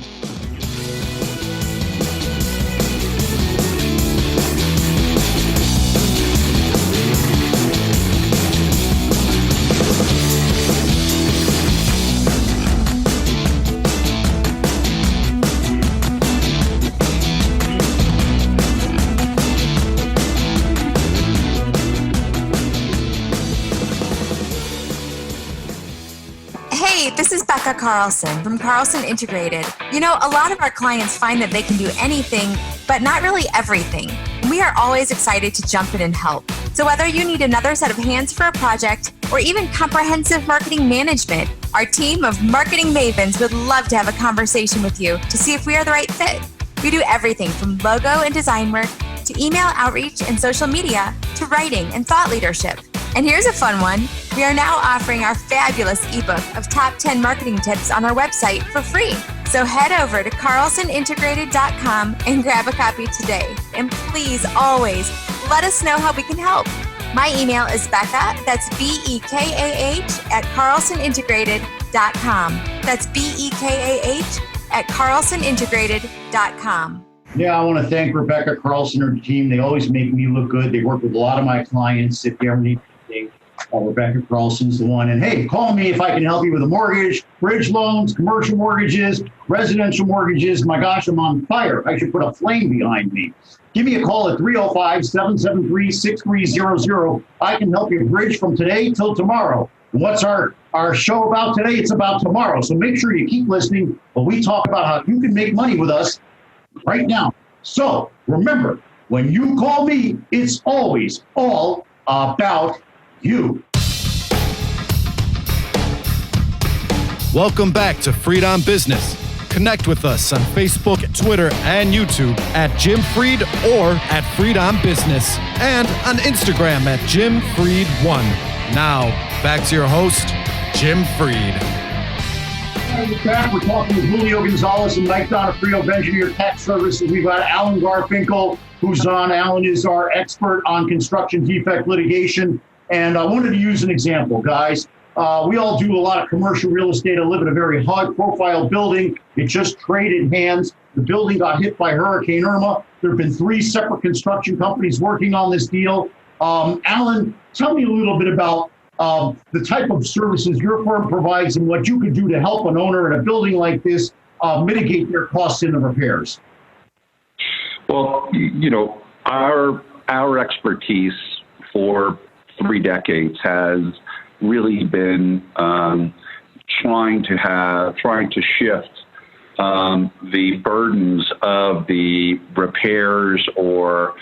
Hey, this is Becca Carlson from Carlson Integrated. You know, a lot of our clients find that they can do anything, but not really everything. We are always excited to jump in and help. So whether you need another set of hands for a project or even comprehensive marketing management, our team of marketing mavens would love to have a conversation with you to see if we are the right fit. We do everything from logo and design work to email outreach and social media to writing and thought leadership. And here's a fun one. We are now offering our fabulous ebook of top 10 marketing tips on our website for free. So head over to carlsonintegrated.com and grab a copy today. And please always let us know how we can help. My email is Becca, that's BEKAH at carlsonintegrated.com. That's BEKAH at carlsonintegrated.com. Yeah, I want to thank Rebecca Carlson and her team. They always make me look good. They work with a lot of my clients. If you ever need anything, Rebecca Carlson's the one. And hey, call me if I can help you with a mortgage, bridge loans, commercial mortgages, residential mortgages. My gosh, I'm on fire. I should put a flame behind me. Give me a call at 305-773-6300. I can help you bridge from today till tomorrow. What's our show about today? It's about tomorrow. So make sure you keep listening. But we talk about how you can make money with us right now. So remember, when you call me, it's always all about you. Welcome back to Freed on Business. Connect with us on Facebook, Twitter, and YouTube at Jim Freed or at Freed on Business, and on Instagram at Jim Freed1. Now, back to your host, Jim Freed. We're back. We're talking with Julio Gonzalez and Mike Donofrio of Engineer Tax Services. We've got Alan Garfinkel, who's on. Alan is our expert on construction defect litigation. And I wanted to use an example, guys. We all do a lot of commercial real estate. I live in a very high-profile building. It just traded hands. The building got hit by Hurricane Irma. There have been 3 separate construction companies working on this deal. Alan, tell me a little bit about the type of services your firm provides and what you could do to help an owner in a building like this mitigate their costs in the repairs. Well, you know, our expertise for 3 decades has really been trying to shift the burdens of the repairs or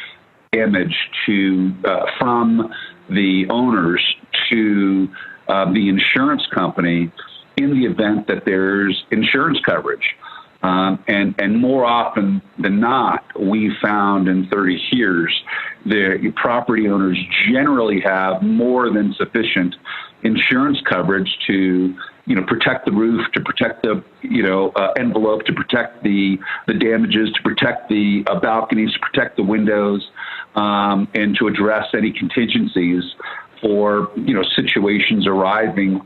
damage to from the owners to the insurance company in the event that there's insurance coverage. And more often than not, we found in 30 years, the property owners generally have more than sufficient insurance coverage to, you know, protect the roof, to protect the, envelope, to protect the damages, to protect the balconies, to protect the windows, and to address any contingencies for, situations arising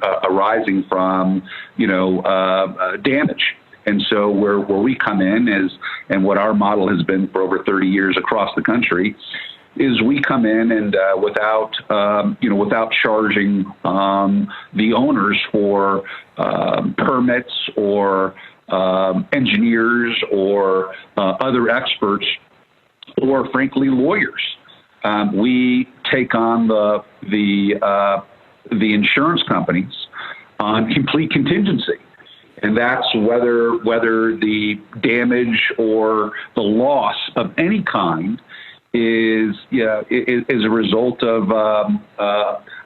from, damage. And so where we come in is, and what our model has been for over 30 years across the country, is we come in and without charging the owners for permits or engineers or other experts or frankly lawyers, we take on the insurance companies on complete contingency. And that's whether the damage or the loss of any kind is a result of a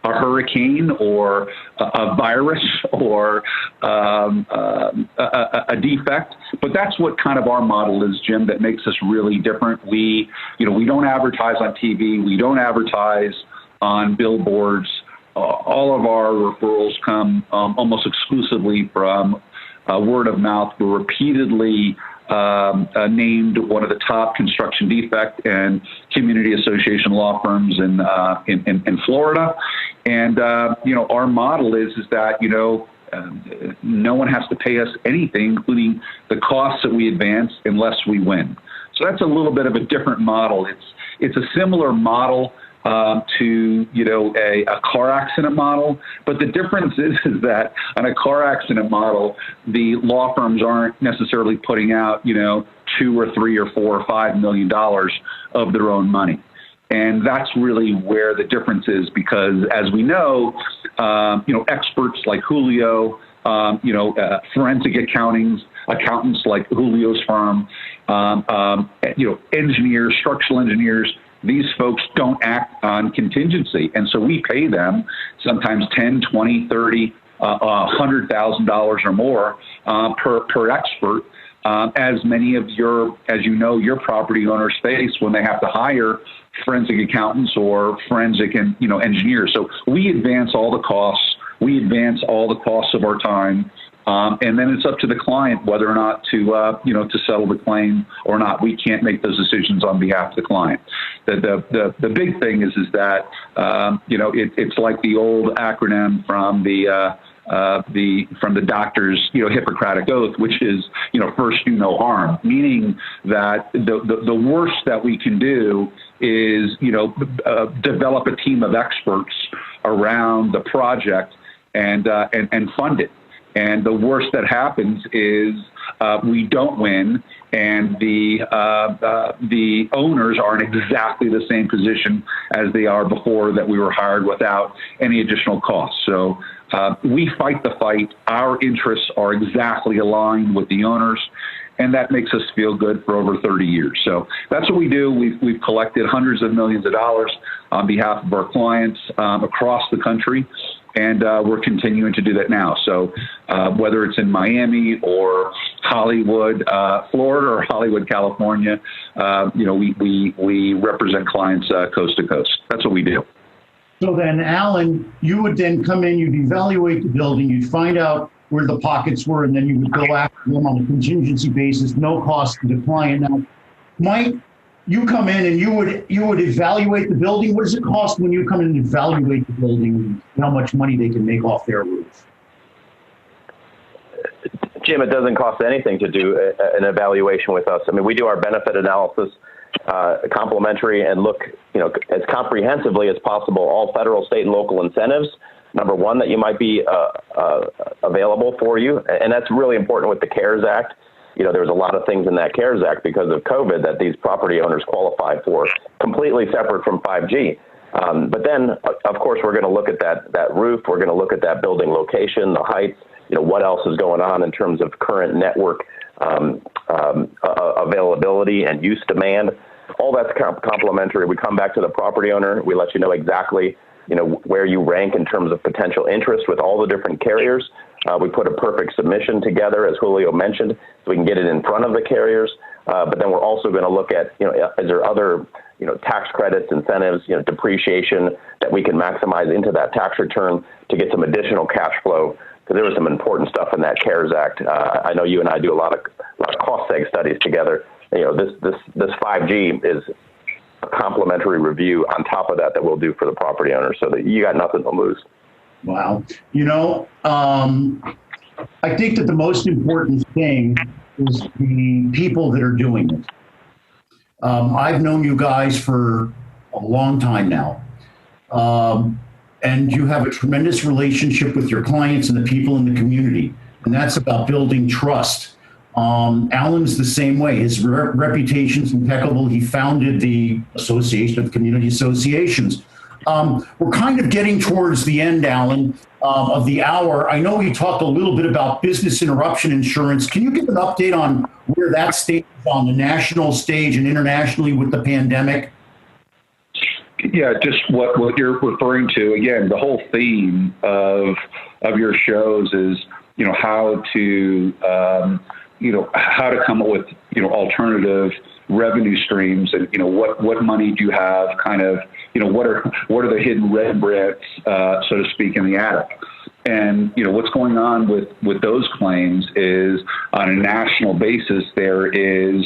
hurricane or a virus or a defect. But that's what kind of our model is, Jim, that makes us really different. We don't advertise on TV. We don't advertise on billboards. All of our referrals come almost exclusively from word of mouth. We're repeatedly named one of the top construction defect and community association law firms in Florida. And our model is that no one has to pay us anything, including the costs that we advance, unless we win. So that's a little bit of a different model. It's a similar model to a car accident model, but the difference is that on a car accident model, the law firms aren't necessarily putting out $2 or $3 or $4 or $5 million of their own money. And that's really where the difference is, because as we know, experts like Julio, forensic accountants like Julio's firm, engineers, structural engineers. These folks don't act on contingency. And so we pay them sometimes $10, $20, $30, $100,000 or more per expert. As many of your property owners face when they have to hire forensic accountants or forensic engineers. So we advance all the costs. We advance all the costs of our time. And then it's up to the client whether or not to settle the claim or not. We can't make those decisions on behalf of the client. The big thing is that it's like the old acronym from the doctor's Hippocratic oath, which is first do no harm, meaning that the worst that we can do is develop a team of experts around the project and fund it. And the worst that happens is we don't win, and the owners are in exactly the same position as they are before that we were hired without any additional costs. So we fight the fight. Our interests are exactly aligned with the owners, and that makes us feel good for over 30 years. So that's what we do. We've collected hundreds of millions of dollars on behalf of our clients across the country. And we're continuing to do that now. So whether it's in Miami or Hollywood, Florida, or Hollywood, California, we represent clients coast to coast. That's what we do. So then, Alan, you would then come in, you'd evaluate the building, you'd find out where the pockets were, and then you would go after them on a contingency basis, no cost to the client. Now, Mike, you come in and you would evaluate the building. What does it cost when you come in and evaluate the building and how much money they can make off their roof? Jim, it doesn't cost anything to do an evaluation with us. I mean, we do our benefit analysis complimentary and look, as comprehensively as possible, all federal, state, and local incentives. Number one, that you might be available for you. And that's really important with the CARES Act. There's a lot of things in that CARES Act because of COVID that these property owners qualify for, completely separate from 5G. But then, of course, we're going to look at that roof. We're going to look at that building location, the heights, what else is going on in terms of current network availability and use demand. All that's complimentary. We come back to the property owner. We let you know exactly, where you rank in terms of potential interest with all the different carriers. We put a perfect submission together, as Julio mentioned, so we can get it in front of the carriers. But then we're also going to look at, is there other, tax credits, incentives, depreciation that we can maximize into that tax return to get some additional cash flow. Because there was some important stuff in that CARES Act. I know you and I do a lot of cost seg studies together. This 5G is a complimentary review on top of that we'll do for the property owner, so that you got nothing to lose. Wow. I think that the most important thing is the people that are doing it. I've known you guys for a long time now. And you have a tremendous relationship with your clients and the people in the community. And that's about building trust. Alan's the same way. His reputation's impeccable. He founded the Association of Community Associations. We're kind of getting towards the end, Alan, of the hour. I know we talked a little bit about business interruption insurance. Can you give an update on where that stands on the national stage and internationally with the pandemic? Yeah, just what you're referring to. Again, the whole theme of your shows is, how to come up with, alternative revenue streams, and what money do you have, kind of, what are the hidden red bricks, so to speak, in the attic. And what's going on with those claims is, on a national basis, there is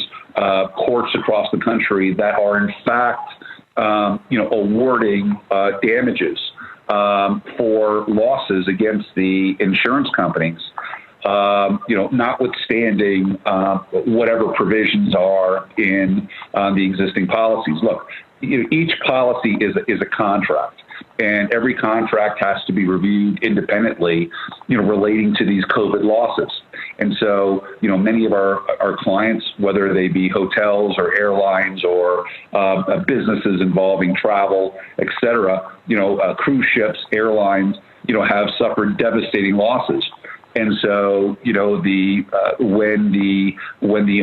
courts across the country that are in fact awarding damages for losses against the insurance companies. Notwithstanding whatever provisions are in the existing policies. Look, each policy is a contract, and every contract has to be reviewed independently, relating to these COVID losses. And so, many of our clients, whether they be hotels or airlines or businesses involving travel, et cetera, cruise ships, airlines, have suffered devastating losses. And so, when the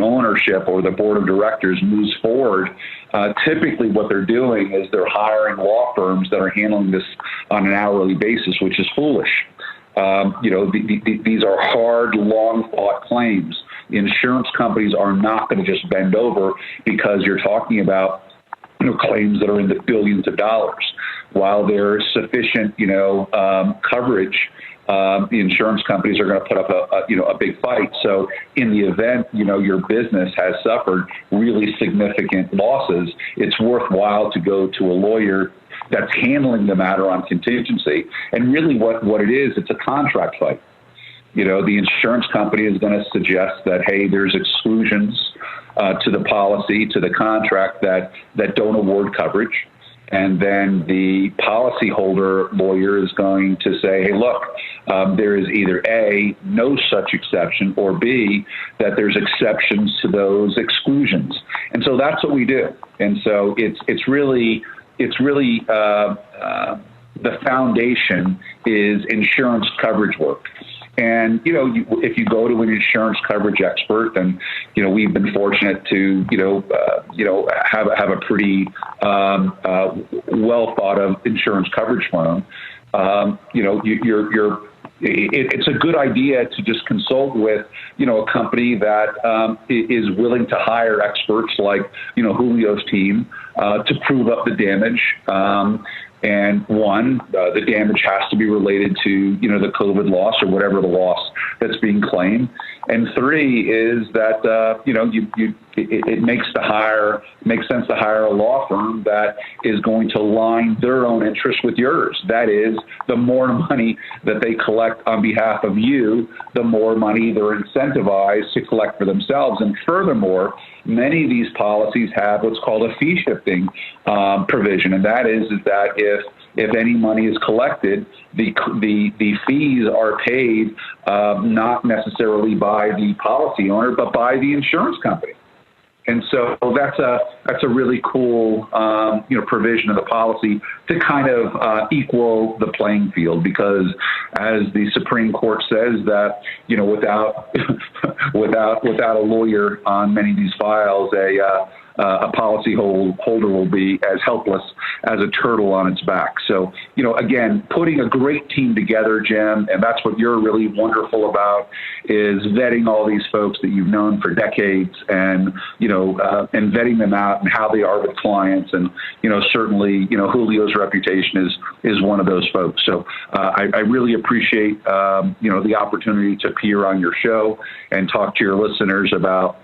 ownership or the board of directors moves forward, typically what they're doing is they're hiring law firms that are handling this on an hourly basis, which is foolish. These are hard, long thought claims. The insurance companies are not going to just bend over because you're talking about claims that are in the billions of dollars. While there's sufficient coverage, the insurance companies are going to put up a big fight. So in the event your business has suffered really significant losses, it's worthwhile to go to a lawyer that's handling the matter on contingency. And really what it is, it's a contract fight. The insurance company is going to suggest that, hey, there's exclusions to the policy, to the contract that don't award coverage. And then the policyholder lawyer is going to say, hey, look, there is either A, no such exception, or B, that there's exceptions to those exclusions. And so that's what we do. And so it's really the foundation is insurance coverage work. And, if you go to an insurance coverage expert, and, we've been fortunate to, have a pretty well thought of insurance coverage firm, it's a good idea to just consult with, a company that is willing to hire experts like, Julio's team to prove up the damage. And one, the damage has to be related to, the COVID loss or whatever the loss that's being claimed. And three is that, it makes sense to hire a law firm that is going to align their own interests with yours. That is, the more money that they collect on behalf of you, the more money they're incentivized to collect for themselves. And furthermore, many of these policies have what's called a fee shifting provision, and that is that if any money is collected, the fees are paid not necessarily by the policy owner, but by the insurance company. And so that's a really cool provision of the policy to kind of equal the playing field, because as the Supreme Court says that without a lawyer on many of these files, a policy holder will be as helpless as a turtle on its back. So, again, putting a great team together, Jim, and that's what you're really wonderful about, is vetting all these folks that you've known for decades and vetting them out and how they are with clients. And, certainly, Julio's reputation is one of those folks. So I really appreciate, the opportunity to appear on your show and talk to your listeners about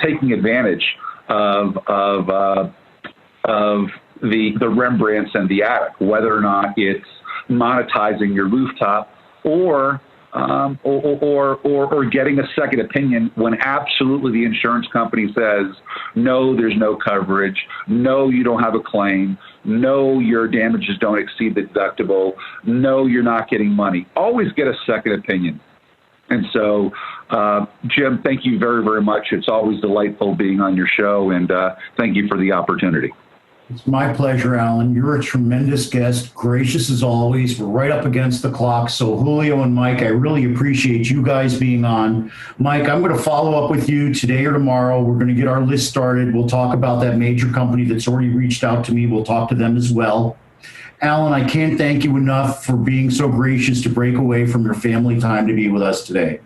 taking advantage of the Rembrandts and the attic, whether or not it's monetizing your rooftop or getting a second opinion when absolutely the insurance company says, no, there's no coverage, no, you don't have a claim, no, your damages don't exceed the deductible, no, you're not getting money. Always get a second opinion. And so, Jim, thank you very, very much. It's always delightful being on your show, and thank you for the opportunity. It's my pleasure, Alan. You're a tremendous guest, gracious as always. We're right up against the clock. So Julio and Mike, I really appreciate you guys being on. Mike, I'm going to follow up with you today or tomorrow. We're going to get our list started. We'll talk about that major company that's already reached out to me. We'll talk to them as well. Alan, I can't thank you enough for being so gracious to break away from your family time to be with us today.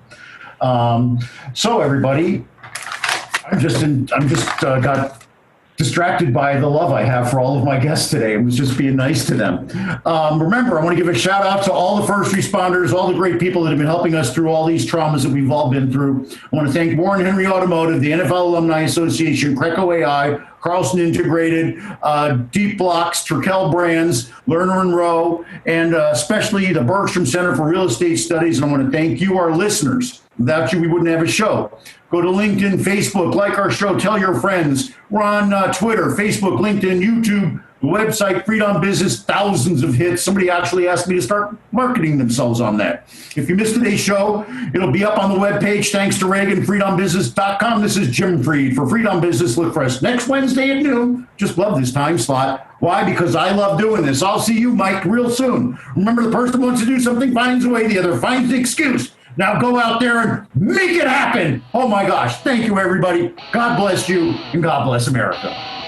So everybody, I'm just got distracted by the love I have for all of my guests today. It was just being nice to them. Remember, I want to give a shout out to all the first responders, all the great people that have been helping us through all these traumas that we've all been through. I want to thank Warren Henry Automotive, the NFL Alumni Association, Creco AI, Carlson Integrated, Deep Blocks, Turkel Brands, Lerner and Rowe, and especially the Bergstrom Center for Real Estate Studies. And I want to thank you, our listeners. Without you, we wouldn't have a show. Go to LinkedIn, Facebook, like our show, tell your friends. We're on Twitter, Facebook, LinkedIn, YouTube, The website, Freed on Business, thousands of hits. Somebody actually asked me to start marketing themselves on that. If you missed today's show, it'll be up on the webpage. Thanks to Reagan, freedombusiness.com. This is Jim Freed for Freed on Business. Look for us next Wednesday at noon. Just love this time slot. Why? Because I love doing this. I'll see you, Mike, real soon. Remember, the person who wants to do something finds a way, the other finds the excuse. Now go out there and make it happen. Oh, my gosh. Thank you, everybody. God bless you, and God bless America.